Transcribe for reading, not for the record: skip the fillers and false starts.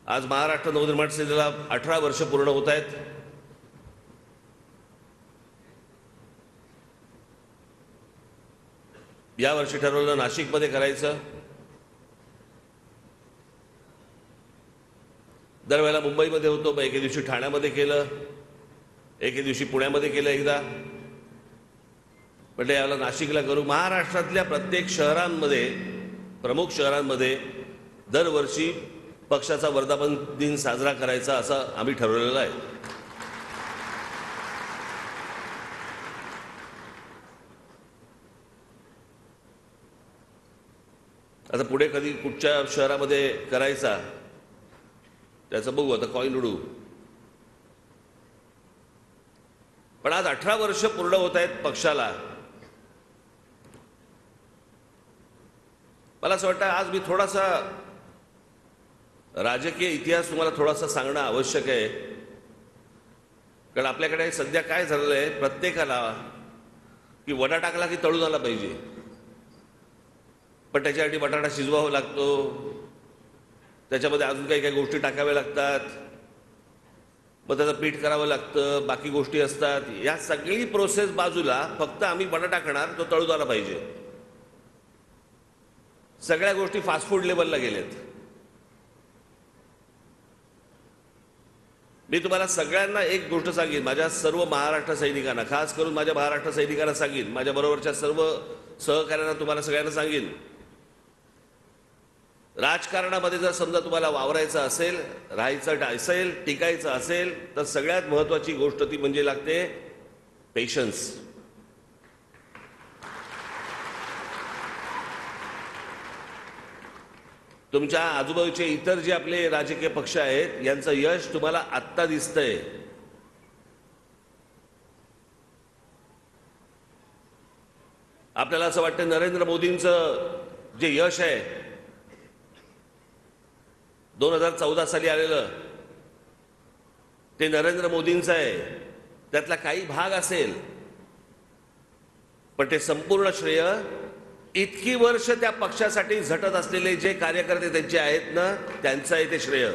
आज महाराष्ट्र नवनिर्माण सेनेला 18 वर्ष पूर्ण होत आहेत। या वर्षी ठरवलं नाशिकमध्ये करायचं, दरवेळेला मुंबईमध्ये होतो, एके दिवशी ठाण्यामध्ये केलं, एके दिवशी पुण्यामध्ये केलं एकदा, पण याला नाशिकला करू। महाराष्ट्रातल्या प्रत्येक शहरांमध्ये, प्रमुख शहरांमध्ये दरवर्षी पक्षाचा वर्धापन दिन साजरा करायचा असं आम्ही ठरवलेलं आहे। आता पुढे कधी कुठच्या शहरामध्ये करायचा त्याचं बघू, आता कॉइन उडू। पण आज 18 वर्ष पूर्ण होत आहेत पक्षाला। मला असं वाटतं आज मी थोडासा राजकीय इतिहास तुम्हाला थोडासा सांगणं आवश्यक आहे, कारण आपल्याकडे सध्या काय झालेलं आहे, प्रत्येकाला की वडा टाकला की तळून आला पाहिजे, पण त्याच्यासाठी बटाटा शिजवावा लागतो, त्याच्यामध्ये अजून काही काही गोष्टी टाकाव्या लागतात, मग त्याचं पीठ करावं लागतं, बाकी गोष्टी असतात। या सगळी प्रोसेस बाजूला, फक्त आम्ही बटाटा टाकणार तो तळून आला पाहिजे। सगळ्या गोष्टी फास्ट फूड लेवलला गेल्यात। मी तुम्हाला सगळ्यांना एक गोष्ट सांगेन, माझ्या सर्व महाराष्ट्र सैनिकांना, खास करून माझ्या महाराष्ट्र सैनिकांना सांगेन, माझ्या बरोबरच्या सर्व सहकार्यांना, तुम्हाला सगळ्यांना सांगेन, राजकारणामध्ये जर समजा तुम्हाला वावरायचं असेल, राहायचं असेल, टिकायचं असेल, तर सगळ्यात महत्त्वाची गोष्ट ती म्हणजे लागते पेशन्स। तुमच्या आजूबाजूचे इतर जे आपले राजकीय पक्ष आहेत यांचं यश तुम्हाला आत्ता दिसतंय। आपल्याला असं वाटतं नरेंद्र मोदींचं जे यश आहे 2014 साली आलेलं, ते नरेंद्र मोदींचं आहे, त्यातला काही भाग असेल, पण ते संपूर्ण श्रेय इतकी वर्ष त्या पक्षासाठी झटत असलेले जे कार्यकर्ते त्यांचे आहेत ना, त्यांचं आहे ते श्रेय।